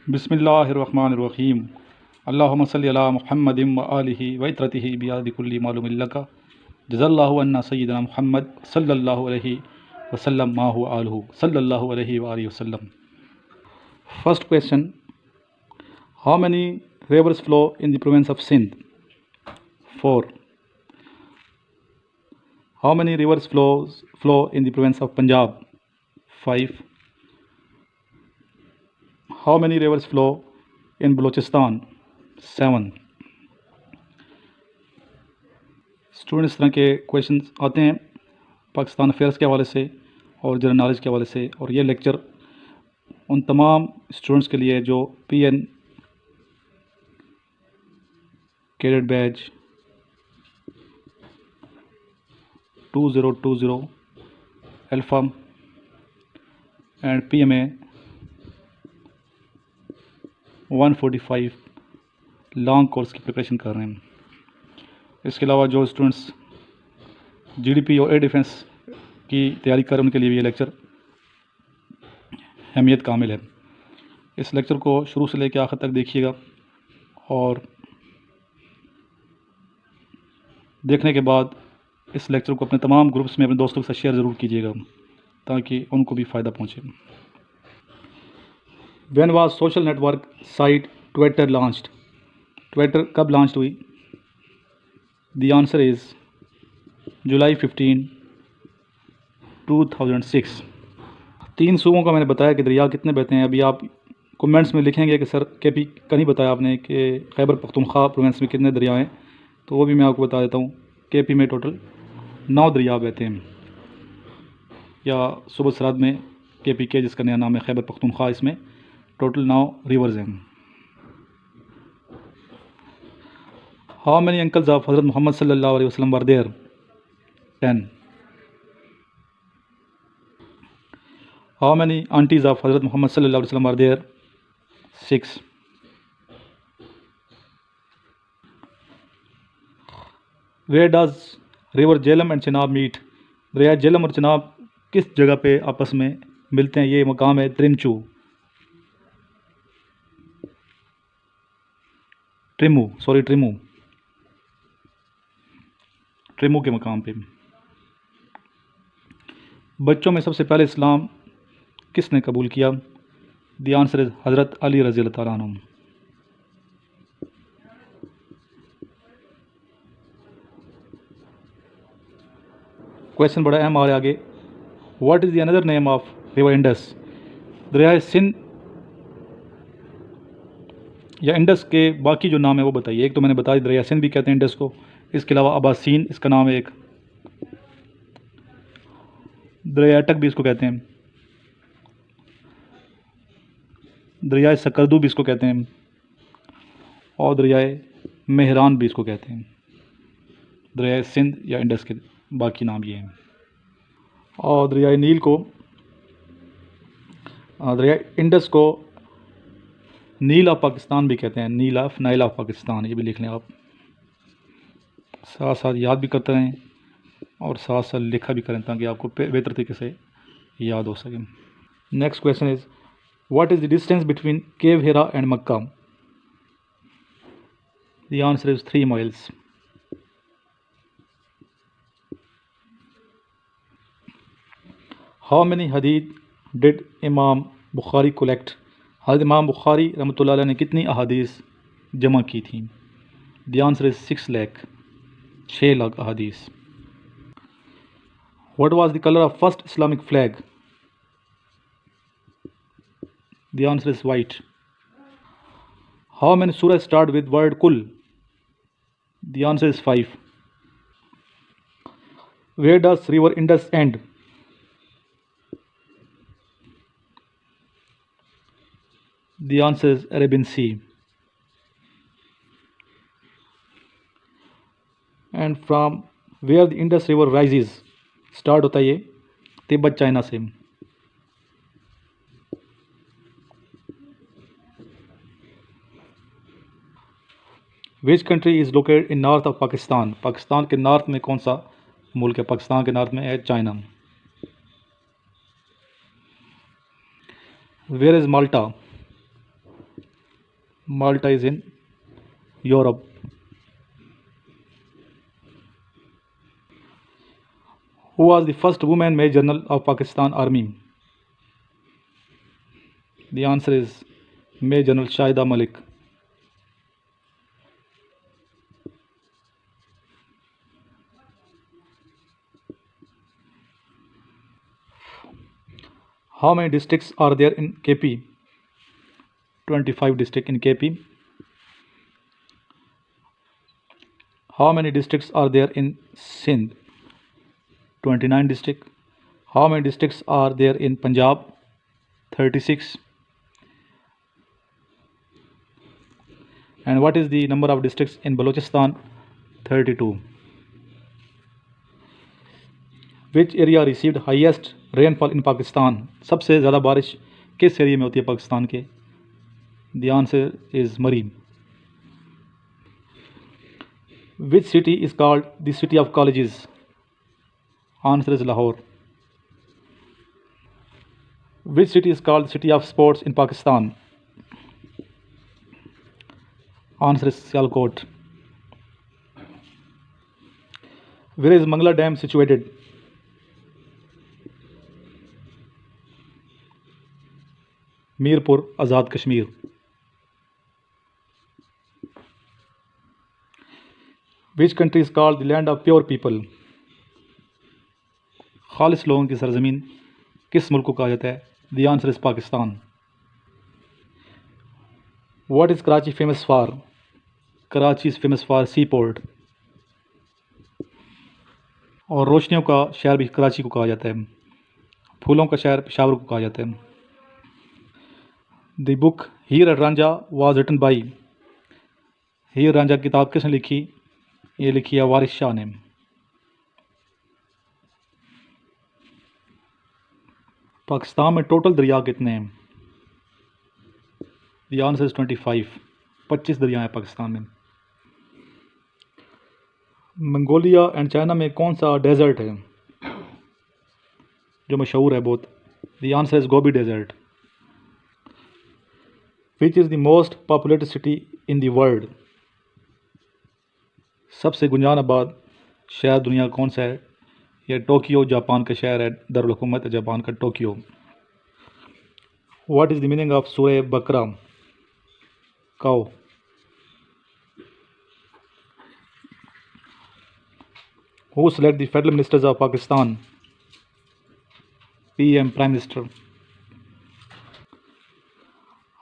बिस्मिल्लाहिर्रहमानिर्रहीम। अल्लाहुम्मा सल्लि अला मुहम्मदिन व आलिहि व इत्रतिहि बियादि कुल्ली मालूमिन लका जज़ल्लाहु अन्ना सय्यिदना मुहम्मद सल्लल्लाहु अलैहि वसल्लम मा हुवा आलुहु सल्लल्लाहु अलैहि व आलिहि वसल्लम। First question, how many rivers flow in the province of Sindh? 4. How many rivers flow in the province of Punjab? 5. How many rivers flow in Balochistan? 7. Students, इस तरह के क्वेश्चन आते हैं पाकिस्तान अफेयर्स के हवाले से और जनरल नॉलेज के हवाले से, और ये लेक्चर उन तमाम स्टूडेंट्स के लिए जो PN cadet batch 2020 alpha and PMA 145 long course की प्रिपरेशन कर रहे हैं। इसके अलावा जो स्टूडेंट्स GDP और एयर डिफेंस की तैयारी कर रहे हैं उनके लिए भी ये लेक्चर अहमियत कामिल है। इस लेक्चर को शुरू से लेकर आखिर तक देखिएगा और देखने के बाद इस लेक्चर को अपने तमाम ग्रुप्स में अपने दोस्तों के साथ शेयर ज़रूर कीजिएगा ताकि उनको भी फ़ायदा पहुँचे। When was social network site Twitter launched? Twitter कब लॉन्च हुई? द आंसर इज़ जुलाई 15, 2006। 3 सूबों का मैंने बताया कि दरिया कितने बहते हैं। अभी आप कमेंट्स में लिखेंगे कि सर KP का नहीं बताया आपने कि खैबर पख्तूनख्वा प्रोविंस में कितने दरिया हैं, तो वो भी मैं आपको बता देता हूँ। KP में टोटल 9 दरिया बहते हैं, या सूबा सरहद में KP के जिसका नया नाम है खैबर पख्तूनख्वा, इसमें टोटल 9 रिवर्स हैं। How many uncles of Hazrat Mohammad सल्लल्लाहु अलैहि वसल्लम were there? 10. How many aunties of Hazrat Mohammad सल्लल्लाहु अलैहि वसल्लम were there? 6. Where does river Jhelum and Chenab meet? दरिया झेलम और चेनाब किस जगह पे आपस में मिलते हैं? ये मकाम है ट्रिमू के मकाम पे। बच्चों में सबसे पहले इस्लाम किसने कबूल किया? द आंसर इज हज़रत अली रज़ी अल्लाह तआला अन्हु। क्वेश्चन बड़ा अहम आ रहा है आगे। What is the another name of river Indus? दरिया सिंध या इंडस के बाकी जो नाम है वो बताइए। एक तो मैंने बता दी, दरिया सिंध भी कहते हैं इंडस को। इसके अलावा अबासीन इसका नाम है एक, दरिया अटक भी इसको कहते हैं, दरिया सकरदू भी इसको कहते हैं, और दरिया मेहरान भी इसको कहते हैं। दरिया सिंध या इंडस के बाकी नाम ये हैं। और दरिया नील को, दरिया इंडस को नील ऑफ पाकिस्तान भी कहते हैं, नाइल ऑफ पाकिस्तान, ये भी लिख लें आप। साथ साथ याद भी करते रहें और साथ साथ लिखा भी करें ताकि आपको बेहतर तरीके से याद हो सके। Next question is what is the distance between cave Hira and Mecca? The answer is 3 miles. How many hadith did Imam Bukhari collect? हज़रत इमाम बुखारी रहमतुल्लाह अलैह ने कितनी अहादीस जमा की थी? The answer is 6 lakh, 6 lakh अहादीस। What was the color of first Islamic flag? The answer is white. How many surahs start with word kul? The answer is 5. Where does river Indus end? The answer is Arabian Sea. And from where the Indus river rises? Start होता है ये Tibet China से। Which country is located in north of Pakistan? Pakistan के north में कौन सा मुल्क है? पाकिस्तान के नॉर्थ में है China. Where is Malta? Malta is in Europe. Who was the first woman Major General of Pakistan Army? The answer is Major General Shahida Malik. How many districts are there in KP? 25 districts in KP. How many districts are there in Sindh? 29 districts. How many districts are there in Punjab? 36. And what is the number of districts in Balochistan? 32. Which area received highest rainfall in Pakistan? सबसे ज़्यादा बारिश किस area में होती है पाकिस्तान के? The answer is Murree. Which city is called the city of colleges? Answer is Lahore. Which city is called the city of sports in Pakistan? Answer is Sialkot. Where is Mangla Dam situated? Mirpur, Azad Kashmir. Which country is called the land of pure people? खालिस लोगों की सरजमीन किस मुल्क को कहा जाता है? The answer is Pakistan. What is Karachi famous for? Karachi is famous for seaport. और रोशनियों का शहर भी कराची को कहा जाता है. फूलों का शहर पेशावर को कहा जाता है. The book Heer Ranjha was written by. हीर रांझा किताब किसने लिखी? ये लिखी है वारिस शाह ने. पाकिस्तान में टोटल दरिया कितने हैं? The answer is 25. 25 दरिया हैं पाकिस्तान में. मंगोलिया एंड चाइना में कौन सा डेजर्ट है जो मशहूर है बहुत? The answer is Gobi desert. Which is the most populated city in the world? सबसे गुंजान आबाद शहर दुनिया का कौन सा है? यह टोक्यो जापान का शहर है. दारुल हुकूमत है जापान का Tokyo. What is the meaning of सूरह बकरा? Cow. Who select the federal ministers of Pakistan? PM Prime Minister.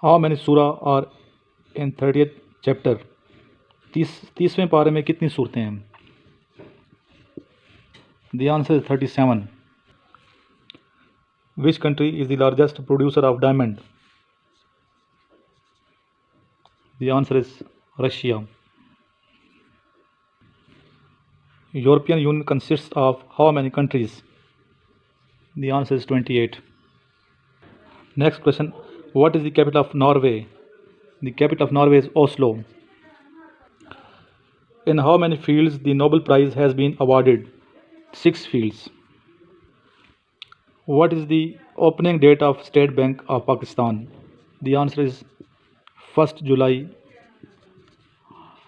How many surah are in 30th chapter? 30वें पारे में कितनी सूरतें हैं? The answer is 37. Which country is the largest producer of diamond? The answer is Russia. European Union consists of how many countries? The answer is 28. Next question. What is the capital of Norway? The capital of Norway is Oslo. In how many fields the Nobel Prize has been awarded? 6 fields. What is the opening date of State Bank of Pakistan? The answer is 1st July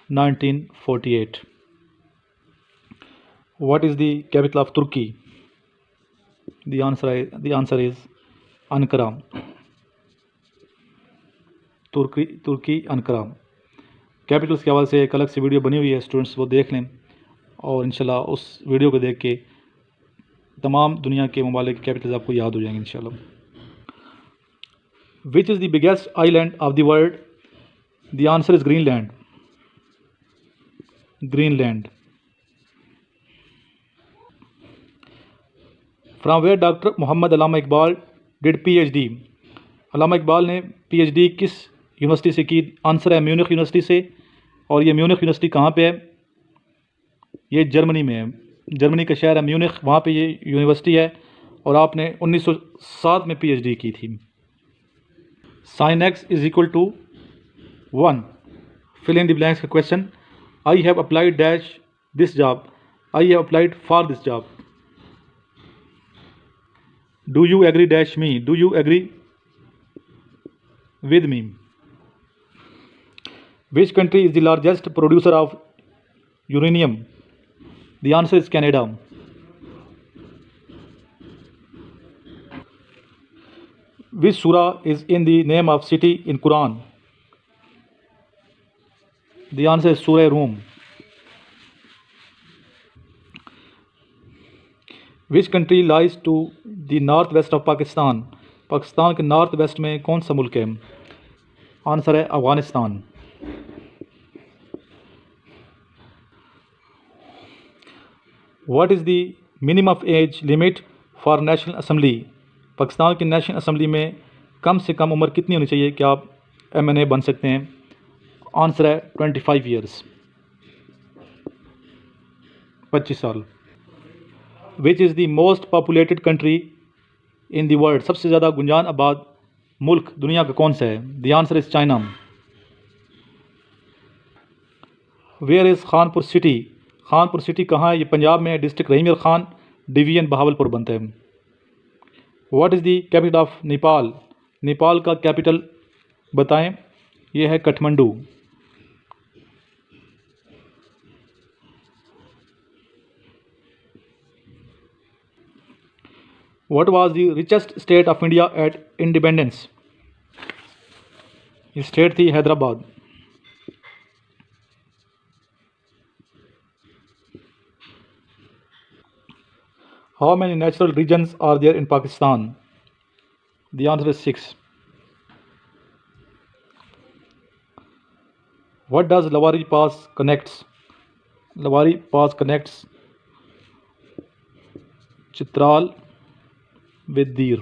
1948. What is the capital of Turkey? The answer is Ankara. तुर्की Ankara. Capitals के हवाले से एक अलग से video बनी हुई है, स्टूडेंट्स वो देख लें और इंशाल्लाह उस वीडियो को देख के तमाम दुनिया के ममालिक के कैपिटल्स आपको याद हो जाएंगे इंशाल्लाह. Which is the biggest island of the world? The answer is Greenland. Greenland. From where doctor Mohammad Allama Iqbal did PhD? Allama Iqbal ने PhD किस यूनिवर्सिटी से की? आंसर है म्यूनिख यूनिवर्सिटी से. और ये म्यूनिख यूनिवर्सिटी कहाँ पे है? ये जर्मनी में है. जर्मनी का शहर है म्यूनिख, वहाँ पे ये यूनिवर्सिटी है और आपने 1907 में PhD की थी. sin x is equal to 1. Fill in the blanks का question. I have applied dash this job. I have applied for this job. Do you agree dash me. Do you agree with me. Which country is the largest producer of uranium? The answer is Canada. Which surah is in the name of city in Quran? The answer is Surah Rum. Which country lies to the northwest of Pakistan? Pakistan के north west में कौन सा मुल्क है? Answer है Afghanistan. What is the minimum age limit for national assembly? Pakistan की national assembly में कम से कम उम्र कितनी होनी चाहिए कि आप MNA बन सकते हैं? आंसर है 25 ईयर्स, 25 साल। विच is the most populated country in the world? सबसे ज़्यादा गुंजान आबाद मुल्क दुनिया का कौन सा है? The answer is China. Where is Khanpur city? Khanpur city कहाँ है? ये पंजाब में डिस्ट्रिक्ट रहीम खान, डिवीजन बहावलपुर बनता है। What is the capital of Nepal? Nepal का कैपिटल बताएं। यह है Kathmandu. What was the richest state of India at independence? ये स्टेट थी Hyderabad. How many natural regions are there in Pakistan? The answer is 6. What does Lawari Pass connects? Lawari Pass connects Chitral with Dir.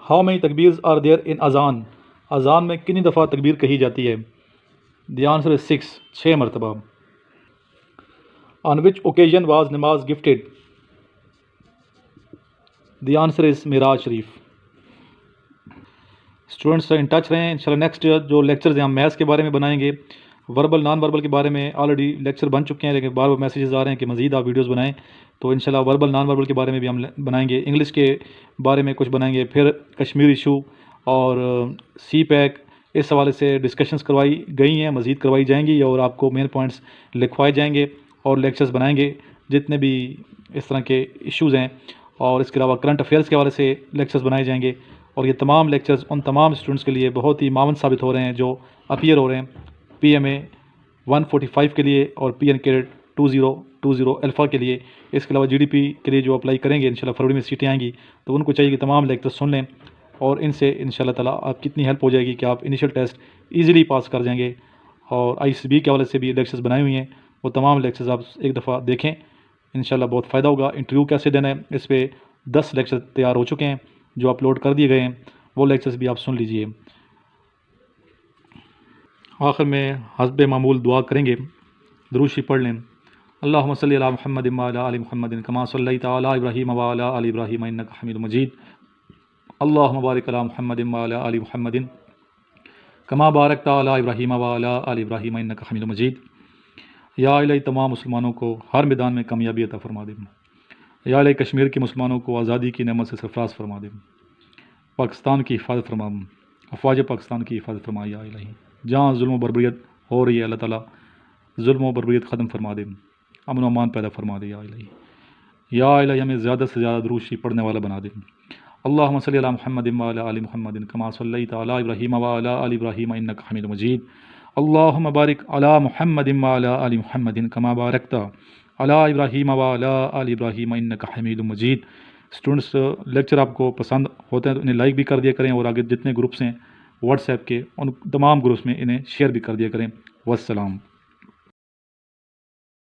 How many takbeers are there in Azan? अजान में कितनी दफ़ा तकबीर कही जाती है? The answer is 6, 6 मरतबा। On which occasion was नमाज gifted? The answer is Miraj Sharif. Students in touch रहें। इंशाल्लाह नेक्स्ट जो लेक्चर्स हैं हम मैथ्स के बारे में बनाएंगे, वर्बल नॉन वर्बल के बारे में ऑलरेडी लेक्चर बन चुके हैं, लेकिन बार बार मैसेजेस आ रहे हैं कि मज़ीद आप वीडियोस बनाएं, तो इंशाल्लाह वर्बल नॉन वर्बल के बारे में भी हम बनाएंगे। इंग्लिश के बारे में कुछ बनाएंगे, फिर कश्मीर इशू और सी पैक, इस हवाले से डिस्कशंस करवाई गई हैं, मज़ीद करवाई जाएंगी और आपको मेन पॉइंट्स लिखवाए जाएंगे और लेक्चर्स बनाएंगे जितने भी इस तरह के इश्यूज़ हैं। और इसके अलावा करंट अफेयर्स के हवाले से लेक्चर्स बनाए जाएंगे। और ये तमाम लेक्चर्स उन तमाम स्टूडेंट्स के लिए बहुत ही मावन साबित हो रहे हैं जो अपीयर हो रहे हैं PMA 145 के लिए और PN कैडेट 2020 अल्फ़ा के लिए। इसके अलावा GDP के लिए जो अप्लाई करेंगे इंशाल्लाह फरवरी में सीटें आएंगी, तो उनको चाहिए कि तमाम लेक्चर्स सुन लें और इनसे इंशाल्लाह ताला आप कितनी हेल्प हो जाएगी कि आप इनिशियल टेस्ट ईज़िली पास कर जाएंगे। और ICB के हवाले से भी लेक्चर्स बनाए हुए हैं, वो तमाम लेक्चर्स आप एक दफ़ा देखें, इंशाल्लाह बहुत फ़ायदा होगा। इंटरव्यू कैसे देना है इस पर 10 लेक्चर तैयार हो चुके हैं जो अपलोड कर दिए गए हैं, वो लेक्चर्स भी आप सुन लीजिए। आखिर में हस्ब मामूल दुआ करेंगे, दुरूद शरीफ पढ़ लें। अल्लाहुम्मा सल्ली अला मुहम्मदिन व अला आलि मुहम्मदिन कमा सल्लैता अला इब्राहीम व अला आलि इब्राहीम इन्नका हमीदुम मजीद। अल्लाहुम्मा बारिक अला मुहम्मदिन व अला आलि मुहम्मदिन कमा बारकता अला इब्राहीम व अला आलि इब्राहीम इन्नका हमीदुम मजीद। या इलाही तमाम मुसलमानों को हर मैदान में कामयाबी अता फरमा दे। या इलाही कश्मीर के मुसलमानों को आज़ादी की नेमत से सरफराज फरमा दे। पाकिस्तान की हिफाजत फरमा, अफवाज पाकिस्तान की हिफाजत फरमा। या इलाही जहाँ जुल्म बर्बरियत हो रही है अल्लाह ताला जुल्म बर्बरियत ख़त्म फरमा दे, अमन अमान पैदा फरमा दे। या इलाही हमें ज़्यादा से ज़्यादा दुरूद शरीफ पढ़ने वाला बना दे। अल्लाहुम्मा सल्ली अला मुहम्मदिन व अला आलि मुहम्मदिन कमा सल्लैता अला इब्राहीम व अला आलि इब्राहीम इन्नका हमीदुम मजीद। अल्लाहुम्मा बारिक अला मुहम्मदिन व अला आलि मुहम्मदिन कमा बारकता अला इब्राहीम व अला आलि इब्राहीम इन्नका हमीदुम मजीद। स्टूडेंट्स लेक्चर आपको पसंद होते हैं तो इन्हें लाइक भी कर दिया करें और आगे जितने ग्रुप्स हैं व्हाट्सएप के उन तमाम ग्रुप्स में इन्हें शेयर भी कर दिया करें। वस्सलाम।